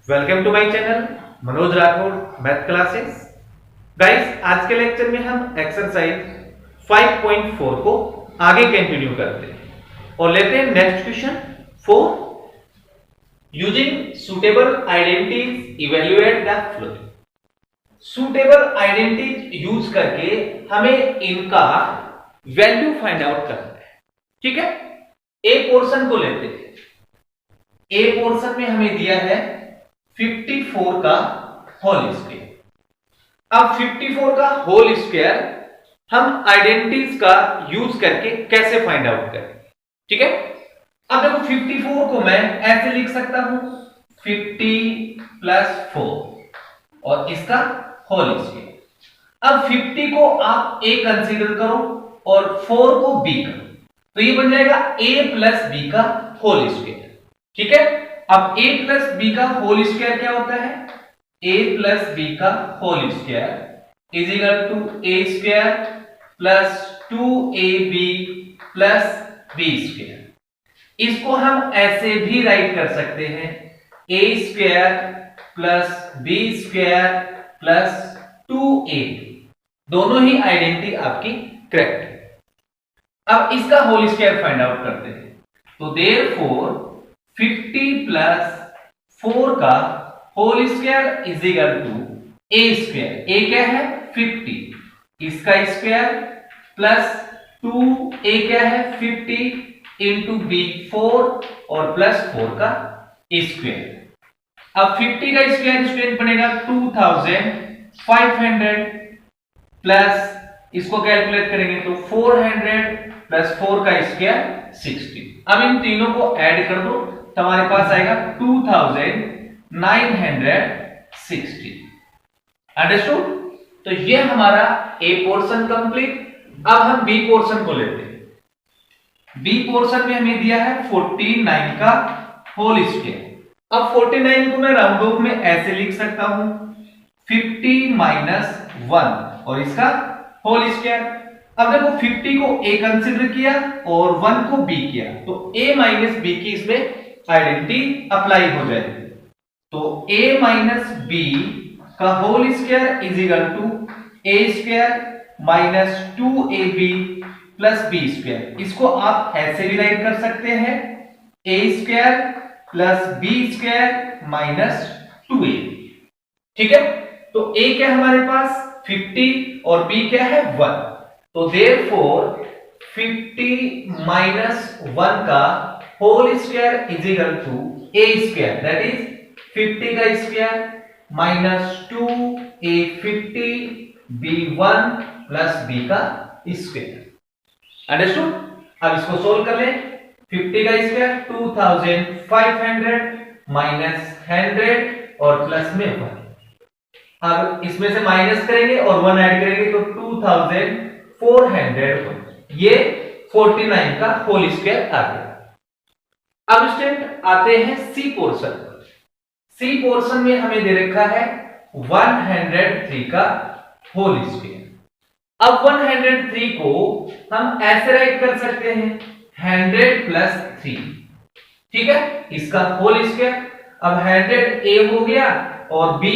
Welcome to my channel Manoj Rathore math classes. Guys, आज के lecture में हम एक्सरसाइज 5.4 को आगे कंटिन्यू करते हैं और लेते हैं next question 4। Using suitable identities evaluate the flowing. Suitable identities use करके हमें इनका वैल्यू फाइंड आउट करना है। ठीक है, ए पोर्शन को लेते हैं। ए पोर्शन में हमें दिया है 54 का होल स्क्वायर। अब 54 का होल स्क्वायर हम आइडेंटिटीज का यूज करके कैसे फाइंड आउट करें। ठीक है, अब देखो 54 को मैं ऐसे लिख सकता हूं 50 प्लस 4 और इसका होल स्क्वायर। अब 50 को आप ए कंसीडर करो और 4 को बी करो, तो ये बन जाएगा a प्लस बी का होल स्क्वायर। ठीक है, अब a प्लस बी का होल स्क्वायर क्या होता है? a प्लस बी का whole square is equal to a square plus 2ab plus b square. इसको हम ऐसे भी राइट कर सकते हैं a square plus b square plus 2ab। दोनों ही आइडेंटिटी आपकी करेक्ट है। अब इसका होल स्क्वायर फाइंड आउट करते हैं, तो देयरफॉर 50 प्लस 4 का whole square is equal to a square. a क्या है? 50, इसका स्क्वायर प्लस 2a क्या है? 50 इंटू b 4 और प्लस 4 का स्क्वायर। अब 50 का स्क्वायर बनेगा 2500 प्लस इसको कैलकुलेट करेंगे तो 400 प्लस 4 का स्क्वायर 60। अब इन तीनों को ऐड कर दो तो हमारे पास आएगा 2960। अंडरस्टूड? तो ये हमारा ए पोर्शन कंप्लीट। अब हम बी पोर्शन को लेते हैं। बी पोर्शन में हमें दिया है 49 का होल स्क्वायर। अब 49 को मैं राउंड ऑफ में ऐसे लिख सकता हूं 50 माइनस 1 और इसका होल स्क्वायर। अब देखो 50 को a कंसीडर किया और 1 को b किया, तो a माइनस बी की इसमें आइडेंटिटी अप्लाई हो जाएगी। तो a माइनस बी का whole square is equal to a square minus 2ab plus b square. इसको आप ऐसे भी राइट कर सकते हैं a square plus b square minus 2ab। ठीक है, तो a क्या हमारे पास 50 और b क्या है 1, तो देयरफॉर 50 माइनस 1 का whole square is equal to a square, that is 50 का square minus 2a 50 b1 plus b का स्क्वायर। अंडरस्टूड? अब इसको सोल्व कर ले। 50 का स्क्वायर 2500 माइनस 100 और प्लस में 1। अब इसमें से माइनस करेंगे और 1 ऐड करेंगे तो 2400। ये 49 का होल स्क्वायर आ गया। अब स्टूडेंट आते हैं सी पोर्शन पर। सी पोर्शन में हमें दे रखा है 103 का होल स्क्वायर। अब 103 को हम ऐसे राइट कर सकते हैं 100 प्लस 3। ठीक है, इसका होल स्क्वायर। अब 100 a हो गया और b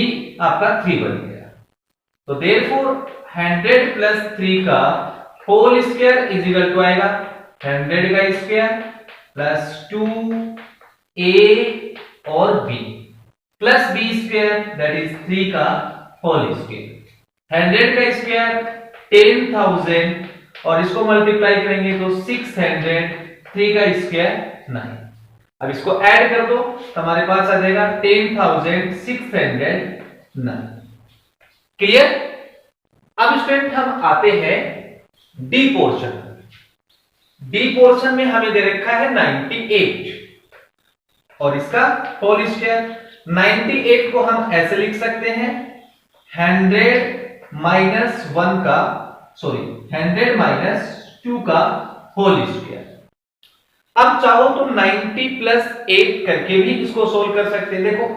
आपका 3 बन गया, तो देयरफॉर 100 प्लस 3 का whole square is equal to आएगा 100 का स्क्वायर प्लस 2a और b plus b square that is 3 का होल स्क्वायर। 100 का स्क्वायर 10,000 और इसको मल्टीप्लाई करेंगे तो 600, 3 का स्क्वायर 9। अब इसको ऐड कर दो तो हमारे पास आ जाएगा 10,609। क्लियर? अब स्टूडेंट हम आते हैं डी पोर्शन। डी पोर्शन में हमें दे रखा है 98 और इसका होल स्क्वायर। 98 को हम ऐसे लिख सकते हैं 100 माइनस 1 का 100 माइनस 2 का होल स्क्वायर। अब चाहो तो 90 प्लस 8 करके भी इसको सोल्व कर सकते हैं। देखो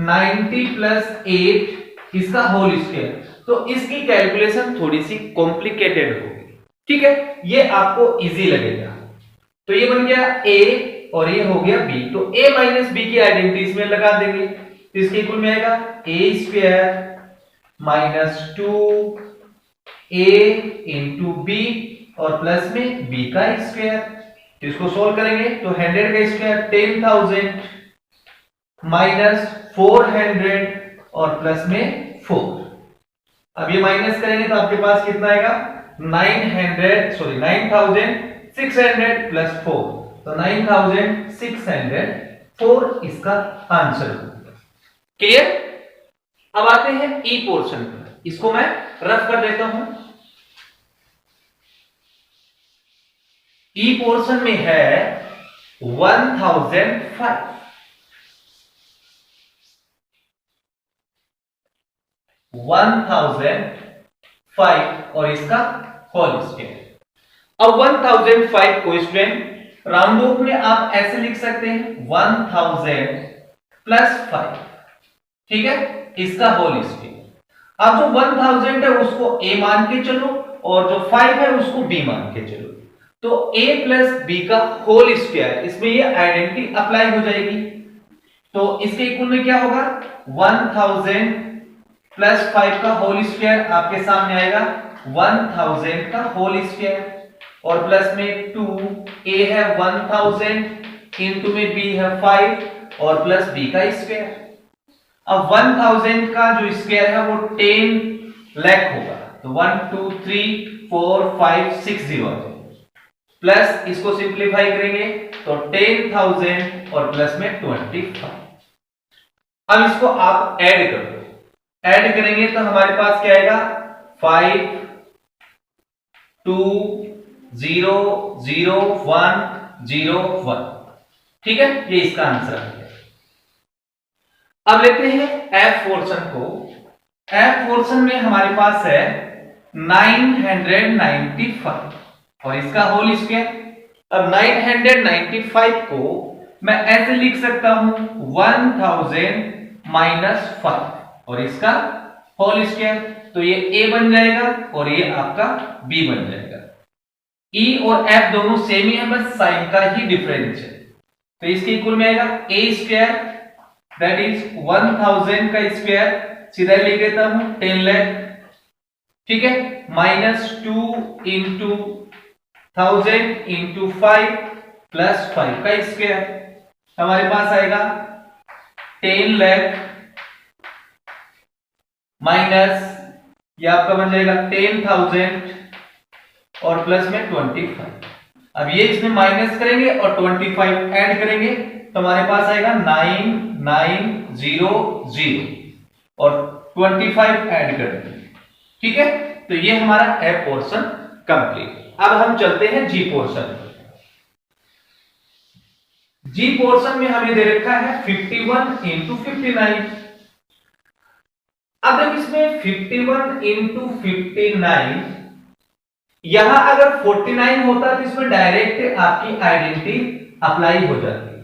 90 प्लस 8 इसका होल स्क्वायर, तो इसकी कैलकुलेशन थोड़ी सी कॉम्प्लिकेटेड होगी। ठीक है, ये आपको इजी लगेगा। तो ये बन गया a और ये हो गया b, तो a माइनस बी की आइडेंटिटीज में लगा देंगे। तो इसके इक्वल में आएगा A square minus 2a into B और प्लस में b का स्क्वायर। तो इसको सोल्व करेंगे तो 100 का स्क्वायर 10,000 माइनस 400 और प्लस में 4। अब ये माइनस करेंगे तो आपके पास कितना आएगा 9600 प्लस 4, तो 9604 इसका आंसर होगा। क्लियर। अब आते हैं ई पोर्शन पर, इसको मैं रफ कर देता हूं। ई पोर्शन में है 1005, 1005 और इसका होल स्क्वायर। अब 1005 को स्टूडेंट राउंड ऑफ में आप ऐसे लिख सकते हैं 1000 प्लस 5, ठीक है, इसका होल स्क्वायर। अब जो 1000 है उसको a मान के चलो और जो 5 है उसको b मान के चलो, तो a प्लस b का होल स्क्वायर, इसमें ये आइडेंटिटी अप्लाई हो जाएगी। तो इसके इक्वल में क्या होगा 1000 प्लस 5 का होल स्क्वायर आपके सामने आएगा 1000 का होल स्क्वायर और प्लस में 2 a है 1000 इंटू में b है 5 और प्लस b का स्क्वायर। अब 1000 का जो स्क्वायर है वो 10 लाख होगा, तो 1 2 3 4 5 6 0 प्लस इसको सिंप्लीफाई करेंगे तो 10,000 और प्लस में 25। अब इसको आप ऐड कर दो, ऐड करेंगे तो हमारे पास क्या आएगा 5 2 0 0 1 0 1, ठीक है, ये इसका आंसर है। अब लेते हैं एफ पोर्शन को। एफ पोर्शन में हमारे पास है 995 और इसका होल स्क्वायर। अब 995 को मैं ऐसे लिख सकता हूं 1000 माइनस 5 और इसका होल स्क्वायर, तो ये a बन जाएगा और ये आपका b बन जाएगा। e और f दोनों सेम ही है, बस साइन का ही डिफरेंस है। तो इसके इक्वल में आएगा a स्क्वायर दैट इज 1000 का स्क्वायर, सीधा लिख देता हूं 10 लाख, ठीक है, माइनस 2 इंटू 1000 इंटू 5 प्लस 5 का स्क्वायर, हमारे पास आएगा 10 लाख माइनस ये आपका बन जाएगा 10,000 और प्लस में 25। अब ये इसमें माइनस करेंगे और 25 ऐड करेंगे तो हमारे पास आएगा 9900 और 25 ऐड कर देंगे, ठीक है। तो ये हमारा एफ पोर्शन कंप्लीट। अब हम चलते हैं जी पोर्शन। जी पोर्शन में हमें दे रखा है 51 इंटू 59। अब जब इसमें 51 इंटू 59, यहां अगर 49 होता तो इसमें डायरेक्ट आपकी आइडेंटिटी अप्लाई हो जाती,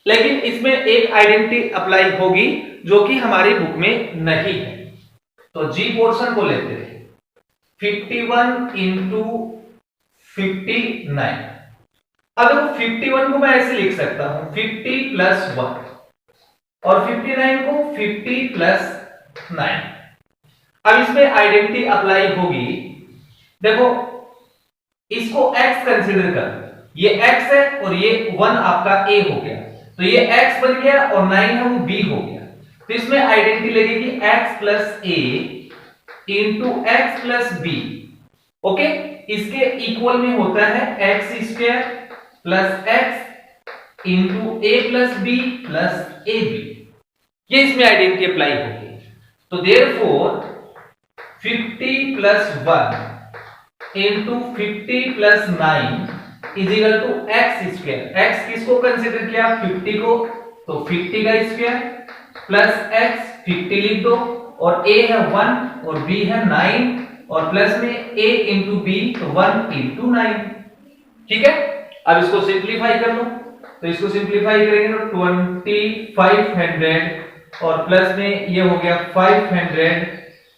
लेकिन इसमें एक आइडेंटिटी अप्लाई होगी जो कि हमारी बुक में नहीं है। तो जी पोर्शन को लेते हैं 51 इंटू 59। अब 51 को मैं ऐसे लिख सकता हूं 50 प्लस 1 और 59 को 50 प्लस 9। अब इसमें आइडेंटिटी अप्लाई होगी, देखो इसको x कंसीडर कर, ये x है और ये 1 आपका a हो गया, तो ये x बन गया और 9 है वो b हो गया। तो इसमें आइडेंटिटी लगेगी x plus a into x plus b, okay, इसके इक्वल में होता है x square plus x into a plus b plus ab, ये इसमें आइडेंटिटी अप्लाई होगी। तो therefore 50 plus 1 into 50 plus 9 is equal to X square. X किसको consider किया 50 को, तो 50 का स्क्वायर प्लस एक्स 50 लिख दो और a है 1 और b है 9 और प्लस में a इंटू b तो 1 इंटू 9, ठीक है। अब इसको सिंप्लीफाई कर लो, तो इसको सिंप्लीफाई करेंगे तो 2500 और प्लस में ये हो गया 500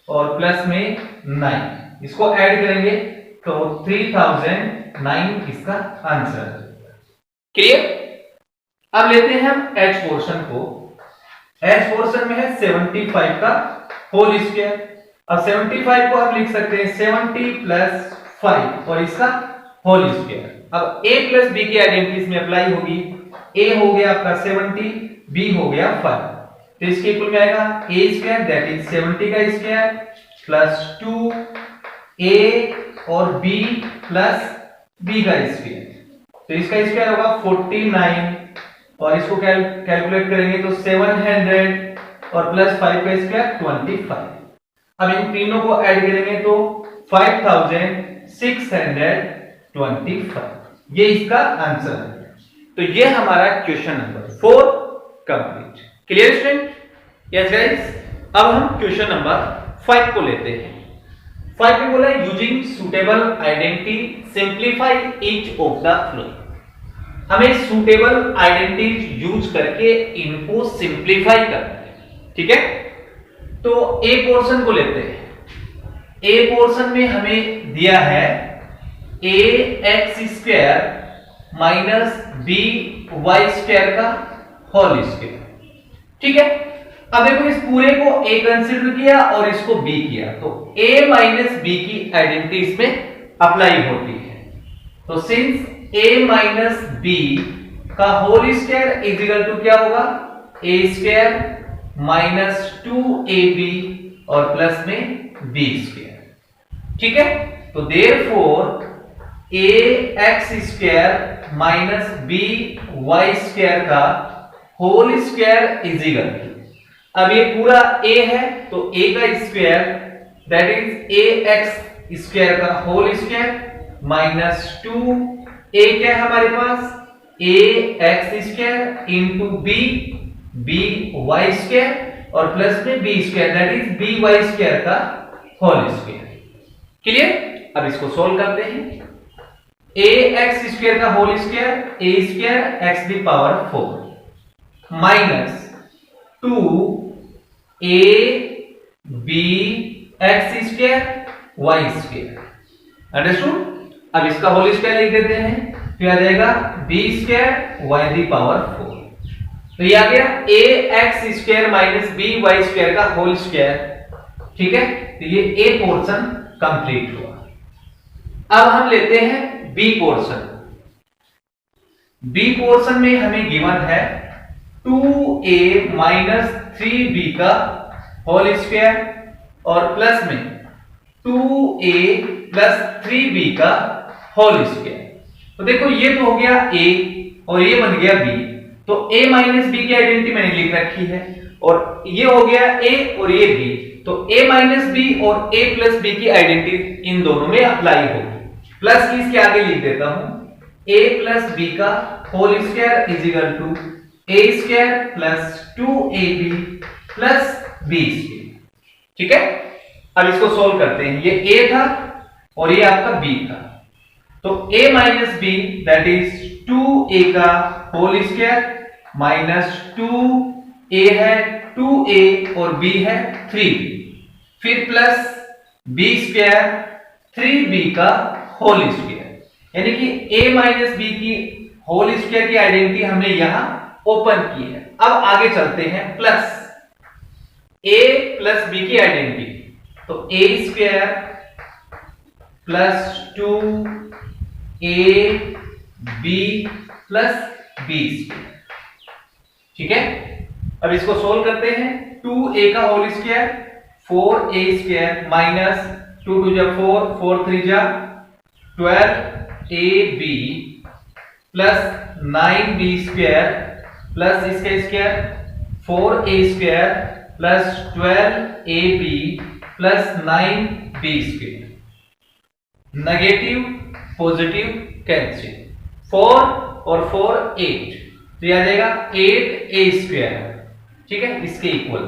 और प्लस में 9, इसको ऐड करेंगे तो 3009 इसका आंसर। क्लियर। अब लेते हैं हम एच पोर्शन को। एच पोर्शन में है 75 का होल स्क्वायर। अब 75 को आप लिख सकते हैं 70 प्लस 5 और इसका होल स्क्वायर। अब a प्लस बी की आइडेंटिटी इसमें अप्लाई होगी। a हो गया आपका 70, b हो गया 5, तो इसके इक्वल में आएगा a स्क्वायर दैट इज 70 का स्क्वायर प्लस 2a और b प्लस b का स्क्वायर, तो इसका स्क्वायर होगा 49 और इसको कैलकुलेट करेंगे तो 700 और प्लस 5 का स्क्वायर 25। अब इन तीनों को ऐड करेंगे तो 5625, ये इसका आंसर है। तो ये हमारा question number 4 complete. Clear student? Yes guys, अब हम क्वेश्चन नंबर 5 को लेते हैं। 5 में बोला using suitable identity simplify each of the flowing. हमें सुटेबल आइडेंटिटी यूज करके इनको सिंप्लीफाई करना है। ठीक है, तो ए पोर्शन को लेते हैं। ए पोर्शन में हमें दिया है A X square minus B Y square का होल स्क्वायर। ठीक है, अब देखो इस पूरे को ए कंसीडर किया और इसको बी किया, तो ए माइनस बी की आइडेंटिटी इसमें अप्लाई होती है। तो सिंस a माइनस बी का whole square is equal to क्या होगा, a स्क्वायर माइनस 2ab और प्लस में b स्क्वायर। ठीक है, तो therefore a X square minus b Y square का whole square is equal to, अब ये पूरा a है तो a का square that is a X square का होल स्क्वायर माइनस 2 a क्या है हमारे पास a X square into b Y square और प्लस में b square that is b Y square का होल स्क्वायर। क्लियर? अब इसको सोल्व करते हैं। a एक्स स्क्वायर का whole square a square X the power 4 minus 2 a b X square Y square. Understood? अब इसका होल स्क्वायर लिख देते हैं, फिर आ जाएगा b square Y the power 4। तो ये आ गया a X square minus b Y square का होल स्क्वायर। ठीक है, तो ये a पोर्शन कंप्लीट हुआ। अब हम लेते हैं b पोर्शन। b पोर्शन में हमें गिवन है 2a माइनस 3b का होल स्क्वायर और प्लस में 2a प्लस 3b का होल स्क्वायर। तो देखो ये तो हो गया a और ये बन गया b, तो a माइनस b की आइडेंटिटी मैंने लिख रखी है और ये हो गया a और ये b, तो a माइनस b और a प्लस b की आइडेंटिटी इन दोनों में अप्लाई होगी। प्लस की इसके आगे लिख देता हूं a प्लस b का whole square is equal to a square plus 2ab plus b square. ठीक है, अब इसको सोल्व करते हैं। ये a था और ये आपका b था, तो a minus B that is 2a का होल स्क्वायर माइनस 2a है 2a और b है 3b, फिर प्लस b स्क्वायर 3b का होल स्क्वायर, यानी कि a माइनस बी की होल स्क्वायर की आइडेंटिटी हमने यहां ओपन की है। अब आगे चलते हैं प्लस a प्लस b की आइडेंटिटी, तो a square plus 2ab plus b square. ठीक है, अब इसको सोल्व करते हैं। 2a का whole square 4a square minus 2 2 जा 4 4 3 जा 12ab plus 9b square plus इसका square 4a square plus 12ab plus 9b square. Negative positive cancel, 4 और 4 8, तो यह आ जाएगा 8a स्क्वायर। ठीक है, इसके equal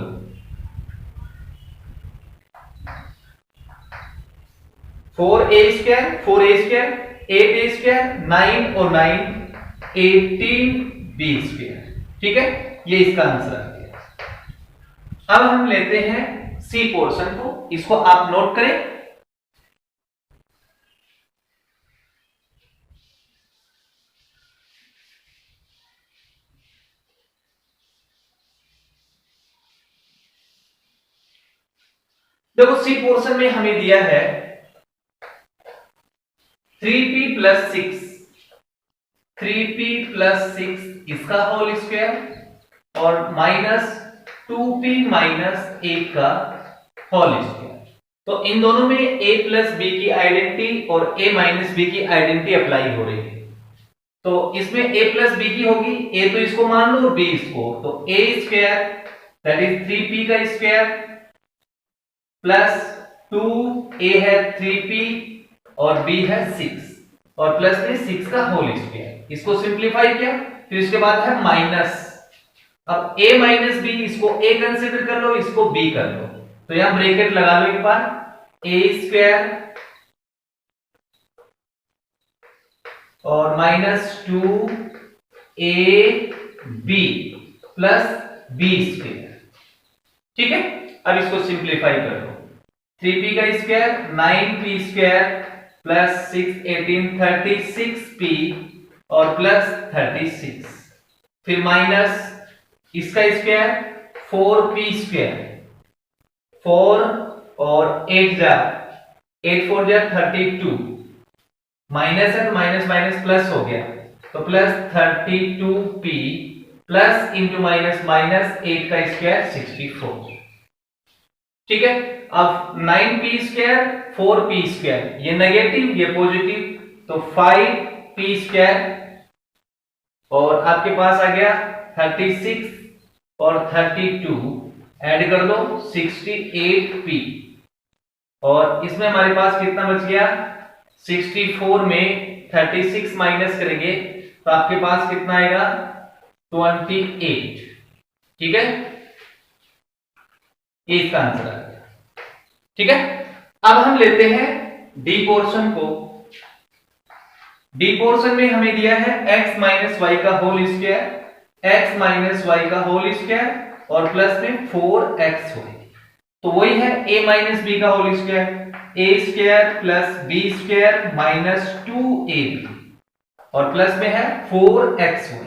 4a square 4a square 8a square 9 और 9 18b स्क्वायर। ठीक है, ये इसका आंसर आ गया। अब हम लेते हैं सी पोर्शन को, इसको आप नोट करें। देखो सी पोर्शन में हमें दिया है 3p प्लस 6, 3p प्लस 6 इसका होल स्क्वायर और माइनस 2p माइनस 1 का होल स्क्वायर। तो इन दोनों में a प्लस बी की आइडेंटिटी और a माइनस बी की आइडेंटिटी अप्लाई हो रही है। तो इसमें a प्लस बी की होगी, a तो इसको मान लो और b इसको, तो a square that is 3p का स्क्वायर प्लस 2a है 3p और b है 6 और प्लस में 6 का होल स्क्वायर। इसको सिंप्लीफाई किया, फिर इसके बाद है माइनस। अब a माइनस बी, इसको a कंसीडर कर लो, इसको b कर लो, तो यहां ब्रैकेट लगा लो एक बार, a स्क्वायर और minus 2ab plus b square. ठीक है, अब इसको सिंप्लीफाई कर लो, 3p का square 9p square plus 6 18 36p और प्लस 36, फिर माइनस इसका स्क्वायर 4p स्क्वायर, 4 और 8 जा 8 4 जा 32, माइनस है तो माइनस माइनस प्लस हो गया, तो plus 32p plus into minus minus 8 का स्क्वायर 64। ठीक है, अब 9p स्क्वायर 4p स्क्वायर, ये नेगेटिव ये पॉजिटिव, तो 5p स्क्वायर और आपके पास आ गया 36 और 32 ऐड कर दो 68p और इसमें हमारे पास कितना बच गया, 64 में 36 माइनस करेंगे तो आपके पास कितना आएगा 28। ठीक है, ये इसका आंसर आ गया। ठीक है, अब हम लेते हैं डी पोर्शन को। डी पोर्शन में हमें दिया है x माइनस वाई का whole square, x minus Y का होल स्क्वायर और प्लस में 4x वाई, तो वही है a माइनस बी का whole square, a square plus b square minus 2ab और प्लस में है 4xy।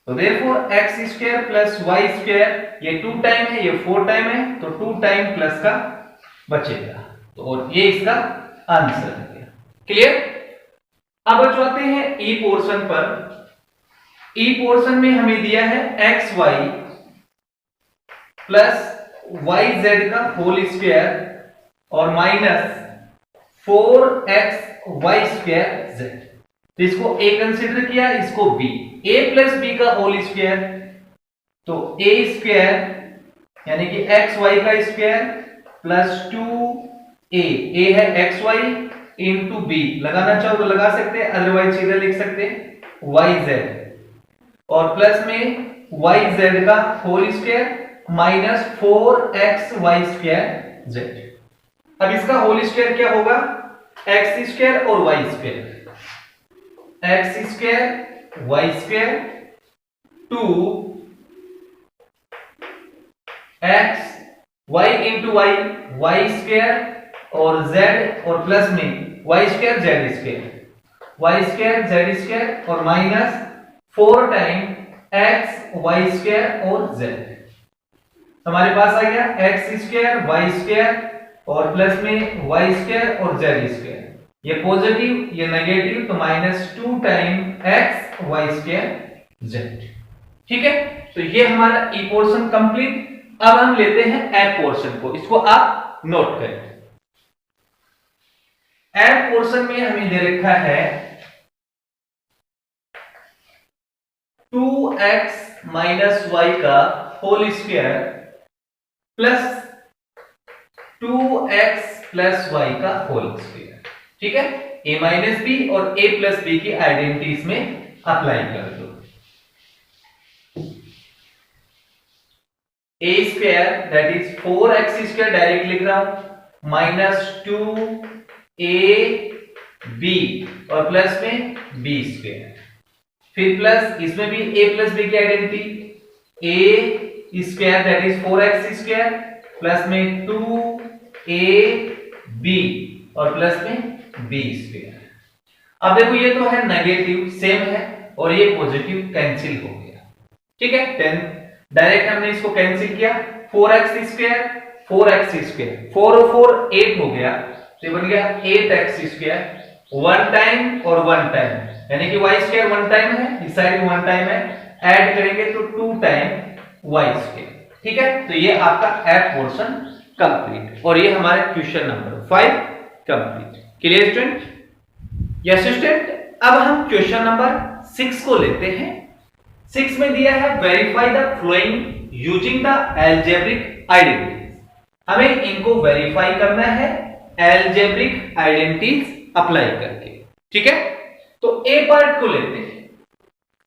तो therefore x square plus y square, ये 2 टाइम है ये 4 टाइम है, तो 2 टाइम प्लस का बचेगा, तो और ये इसका आंसर है। क्लियर? अब चलते हैं e पोर्शन पर। e पोर्शन में हमें दिया है xy प्लस yz का होल स्क्वायर और माइनस 4xy स्क्वायर z, तो इसको a कंसीडर किया, इसको b, a प्लस b का होल स्क्वायर, तो a स्क्वायर यानी कि xy का स्क्वायर प्लस 2a है xy इंटू b, लगाना चाहो तो लगा सकते हैं, अदरवाइज सीधे लिख सकते हैं yz और प्लस में yz का whole square minus 4xy square z। अब इसका होल स्क्वायर क्या होगा, x स्क्वायर और y square, x square y square 2x y into y square और z और प्लस में y square z square, y square z square और minus 4 time x y square और z। हमारे पास आ गया x स्क्वायर y स्क्वायर और प्लस में y स्क्वायर और z स्क्वायर, ये पॉजिटिव ये नेगेटिव, तो minus 2 time x y square z। ठीक है, तो ये हमारा ई पोर्शन कंप्लीट। अब हम लेते हैं एफ पोर्शन को, इसको आप नोट करें। एफ पोर्शन में हमें दे रखा है 2x माइनस वाई का whole square plus 2x plus Y का होल स्क्वायर। ठीक है, a माइनस बी और a प्लस बी की आइडेंटिटी इसमें अप्लाई कर दो। a square that is 4x square direct लिख रहा हूं माइनस 2ab और प्लस में b स्क्वायर, फिर प्लस इसमें भी a प्लस बी की identity a square that is 4x square plus में 2ab और प्लस में b स्क्वायर। अब देखो ये तो है नेगेटिव सेम है और ये पॉजिटिव कैंसिल हो गया। ठीक है, 10 डायरेक्ट हमने इसको कैंसिल किया, 4x स्क्वायर 4x स्क्वायर, 4 और 4 8 हो गया, तो ये बन गया 8x स्क्वायर, 1 टाइम और 1 टाइम, यानी कि y स्क्वायर 1 टाइम है, इस साइड 1 टाइम है, ऐड करेंगे तो 2 टाइम y स्क्वायर। ठीक है, तो ये आपका f पोर्शन कंप्लीट, और ये हमारा question number 5 complete. Clear student? Yes student, अब हम क्वेश्चन नंबर 6 को लेते हैं। 6 में दिया है verify the flowing using the algebraic identities. हमें इनको वेरीफाई करना है अलजेब्रिक आइडेंटिटीज अप्लाई करके। ठीक है, तो ए पार्ट को लेते हैं।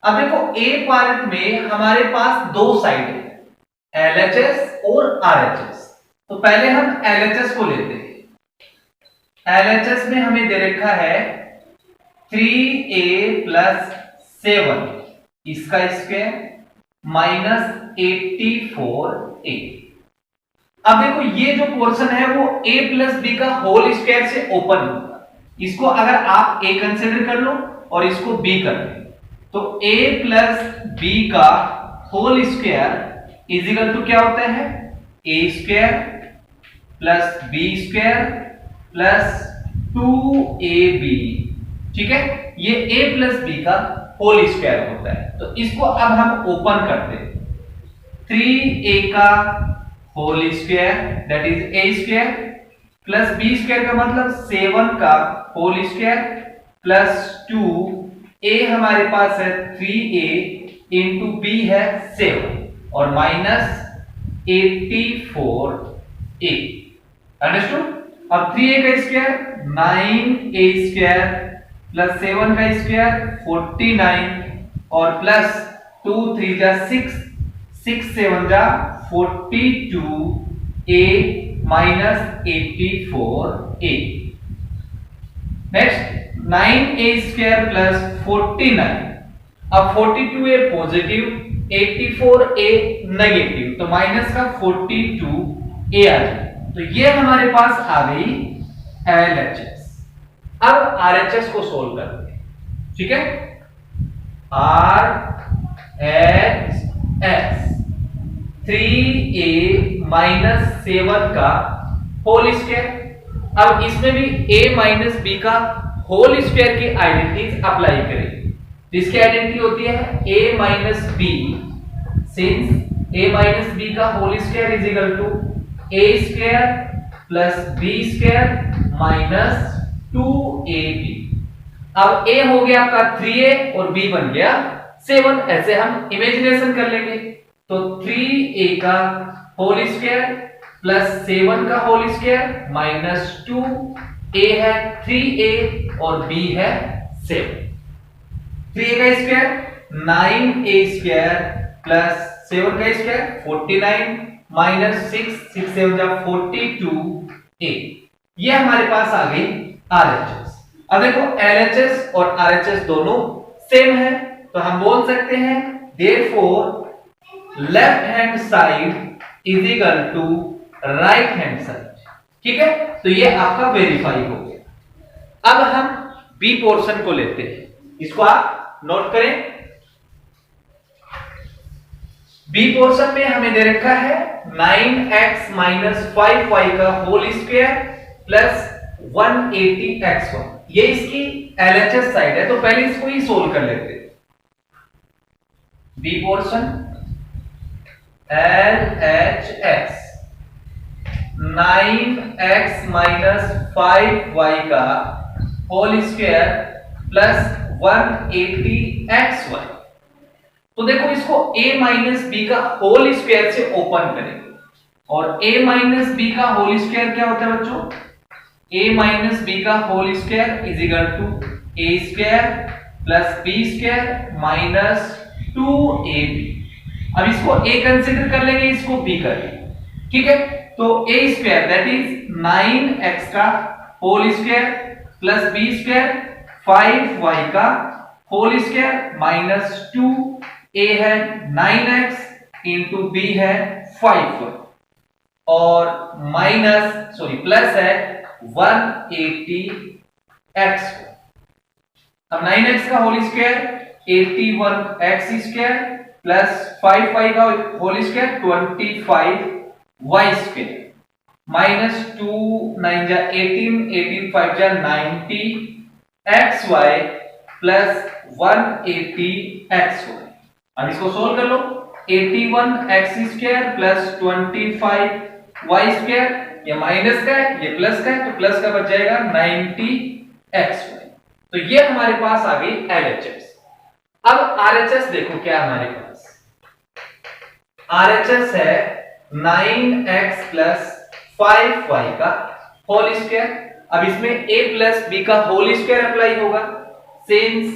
अब देखो ए पार्ट में हमारे पास दो साइड है, LHS और RHS। तो पहले हम LHS को लेते हैं। LHS में हमें दे रखा है 3a + 7 इसका स्क्वायर -84a। अब देखो ये जो पोर्शन है वो a + b का होल स्क्वायर से ओपन होगा। इसको अगर आप a कंसीडर कर लो और इसको b कर लो, तो a + b का होल स्क्वायर इजिकल टू क्या होता है, a square + b square + 2ab। ठीक है, ये a + b का होल स्क्वायर होता है। तो इसको अब हम ओपन करते हैं, 3a का whole square that is a square plus b square का मतलब 7 का होल स्क्वायर प्लस 2a हमारे पास है 3a इंटू b है 7 और -84a। अंडरस्टूड? अब 3a का स्क्वायर 9a स्क्वायर प्लस 7 का स्क्वायर 49 और प्लस 2 3 जा 6 6 7 जा 42a -84a। Next 9a square plus 49, अब 42a पॉजिटिव 84a नेगेटिव, तो माइनस का 42a आ जाए। तो ये हमारे पास आ गई LHS। अब RHS को सोल्व करते हैं। ठीक है, RHS 3a - 7 का होल स्क्वायर। अब इसमें भी a - b का होल स्क्वायर की आइडेंटिटीज अप्लाई करेंगे। जिसकी आइडेंटिटी होती है a - b, since a - b का whole square is equal to a square plus b square minus 2ab। अब a हो गया आपका 3a और b बन गया 7, ऐसे हम इमेजिनेशन कर लेंगे। तो 3a का होल स्क्वायर प्लस 7 का होल स्क्वायर माइनस 2a है 3a और b है 7। 3a का स्क्वायर 9a स्क्वायर प्लस 7 का स्क्वायर 49 माइनस 6 6 7 जा 42a। ये हमारे पास आ गई RHS। अब देखो LHS और RHS दोनों सेम है, तो हम बोल सकते हैं therefore left hand side is equal to right hand side. ठीक है, तो ये आपका वेरीफाई हो गया। अब हम बी पोर्शन को लेते हैं, इसको आप नोट करें। बी पोर्शन में हमें दे रखा है 9x - 5y का होल स्क्वायर प्लस 180x1। ये इसकी LHS साइड है, तो पहले इसको ही सोल्व कर लेते हैं। B portion LHS 9x - 5y का होल स्क्वायर प्लस 180xy। तो देखो इसको a - b का होल स्क्वायर से ओपन करेंगे, और a - b का होल स्क्वायर क्या होता है बच्चों, a - b का whole square is equal to a square plus b square minus 2ab। अब इसको a कंसीडर कर लेंगे, इसको b कर लेंगे। ठीक है, तो a square that is 9x का whole square plus b square 5y का होल स्क्वायर माइनस 2a है 9x इंटू b है 5y और माइनस प्लस है 180x। अब 9x का whole square 81x square plus 5y का whole square 25y square. Minus 2 9 जा 18, 18 5 जा 90 X Y plus 180 X Y. अब इसको सोल्व कर लो। 81 X square plus 25 Y square, ये माइनस का है ये प्लस का है, तो प्लस का बच जाएगा 90 एक्स वाई। तो ये हमारे पास आ गई एलएचएस। अब आरएचएस देखो क्या हमारे पास आरएचएस है 9x प्लस 5y का होल स्क्वायर। अब इसमें a प्लस b का होल स्क्वायर अप्लाई होगा, सिंस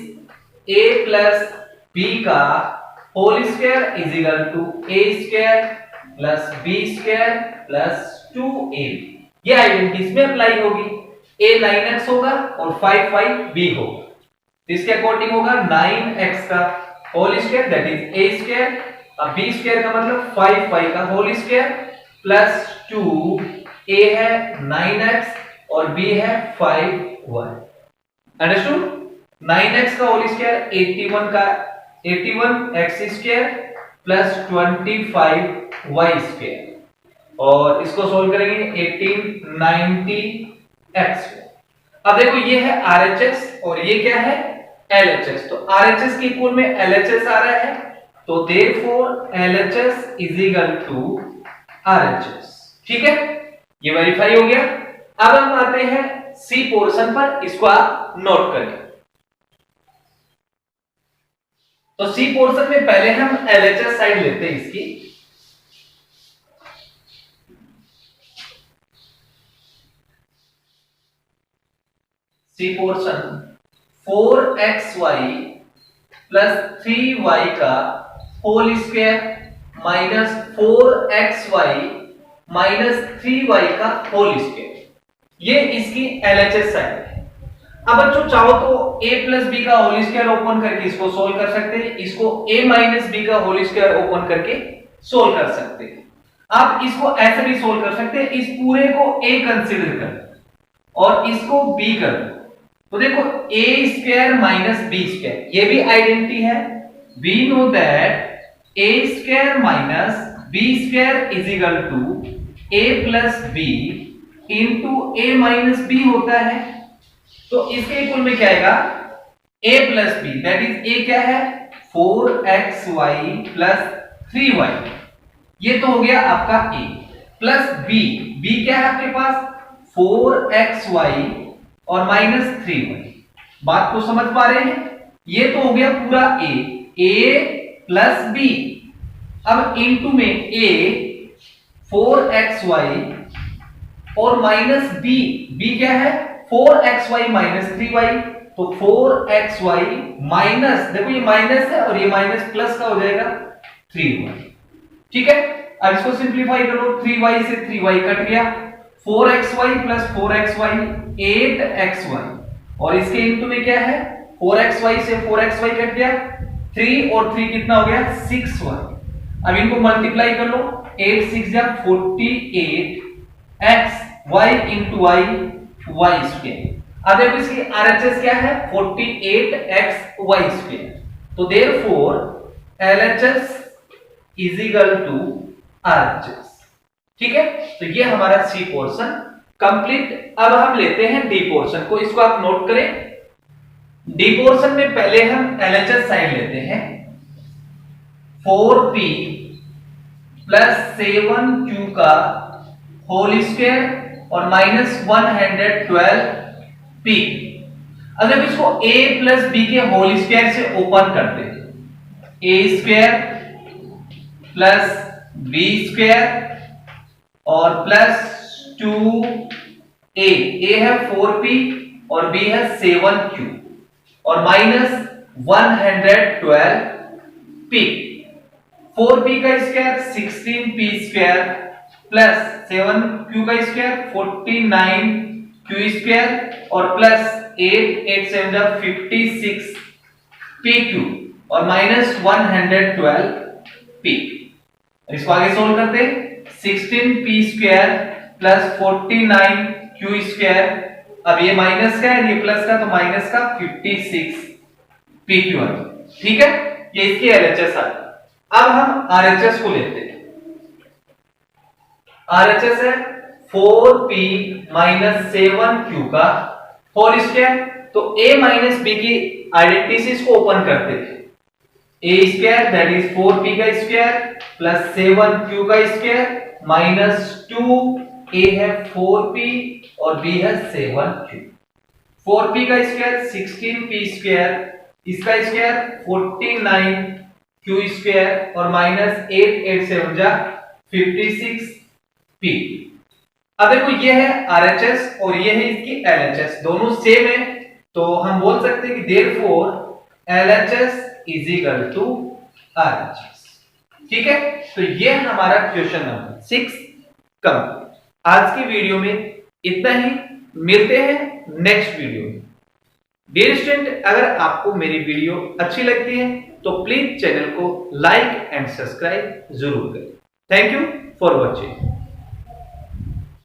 a प्लस b का whole square is equal to a square plus b square plus 2ab। ये आइडेंटिटी इसमें अप्लाई होगी। a 9x होगा और 5y b होगा, इसके अकॉर्डिंग होगा 9x का whole square that is a square, अब b स्क्वायर का मतलब 5y का होल स्क्वायर प्लस 2a है 9x और b है 5y। अंडरस्टूड? 9x का होल स्क्वायर 81 का 81x square plus 25y square, और इसको सोल्व करेंगे 1890x। अब देखो ये है RHS और ये क्या है LHS। तो RHS के इक्वल में LHS आ रहा है, तो therefore LHS is equal to RHS। ठीक है, ये वेरीफाई हो गया। अब हम आते हैं सी पोर्शन पर, इसको आप नोट करें। तो सी पोर्शन में पहले हम LHS साइड लेते हैं इसकी। सी पोर्शन 4xy प्लस 3y का whole square minus 4xy minus 3y का होल स्क्वायर, ये इसकी LHS साइड है। अब बच्चों चाहो तो a प्लस बी का होल स्क्वायर ओपन करके इसको सोल्व कर सकते हैं, इसको a माइनस बी का होल स्क्वायर ओपन करके सोल्व कर सकते हैं। आप इसको ऐसे भी सोल्व कर सकते हैं, इस पूरे को a कंसीडर कर और इसको b कर दो, तो देखो a square minus B square, ये भी आइडेंटिटी है। We know that a square minus B square is equal to a plus B into a minus B होता है। तो इसके इक्वल में क्या आएगा a plus B, that is a क्या है 4xy प्लस 3y, ये तो हो गया आपका a प्लस b क्या है आपके पास 4xy और माइनस 3y। बात को समझ पा रहे हैं? ये तो हो गया पूरा a प्लस b। अब इनटू में a 4xy और माइनस b क्या है 4xy माइनस 3y, तो 4xy माइनस, देखो ये माइनस है और ये माइनस प्लस का हो जाएगा 3y। ठीक है, अब इसको सिंप्लीफाई करो, 3y से 3y कट गया, 4xy प्लस 4xy 8xy, और इसके इनटू में क्या है 4xy से 4xy कट गया, 3 और 3 कितना हो गया 6y। अब इनको मल्टीप्लाई कर लो, 8 6 जा 48 x y into y y square. अब देखो इसकी RHS क्या है 48 x y स्क्वायर, तो therefore LHS is equal to RHS। ठीक है, तो ये हमारा सी पोर्शन कंप्लीट। अब हम लेते हैं डी पोर्शन को, इसको आप नोट करें। डी पोर्शन में पहले हम LHS साइड लेते हैं, 4p प्लस 7q का होल स्क्वायर और माइनस 112p। अगर इसको a प्लस b के होल स्क्वायर से ओपन करते हैं, a square plus b square और प्लस 2a, a है 4p और b है 7q और माइनस 112p। 4p का square 16p square plus 7q का स्क्वायर 49q स्क्वायर और प्लस 8 8 7 56pq और माइनस 112p। इसको आगे सोल्व करते हैं, 16p square plus 49q square, अब ये माइनस का है ये प्लस का, तो माइनस का 56pq। ठीक है, ये इसकी LHS आ गई। अब हम RHS को लेते हैं। RHS है 4p माइनस 7q का होल स्क्वायर। तो a माइनस b की आइडेंटिटीज को ओपन करते थे। a square that is 4p का स्क्वायर प्लस 7q का स्क्वायर माइनस 2a है 4p और b है 7q। 4p का स्क्वायर 16p स्क्वायर, इसका स्क्वायर 49q स्क्वायर और माइनस 8 8 7 जा 56p। अब देखो ये है RHS और ये है इसकी LHS, दोनों सेम है, तो हम बोल सकते हैं कि therefore LHS is equal to RHS। ठीक है, तो ये हमारा क्वेश्चन नंबर 6 कंप्लीट। आज की वीडियो में इतना ही, मिलते हैं नेक्स्ट वीडियो में। डियर स्टूडेंट, अगर आपको मेरी वीडियो अच्छी लगती है तो प्लीज चैनल को लाइक एंड सब्सक्राइब जरूर करें। Thank you for watching.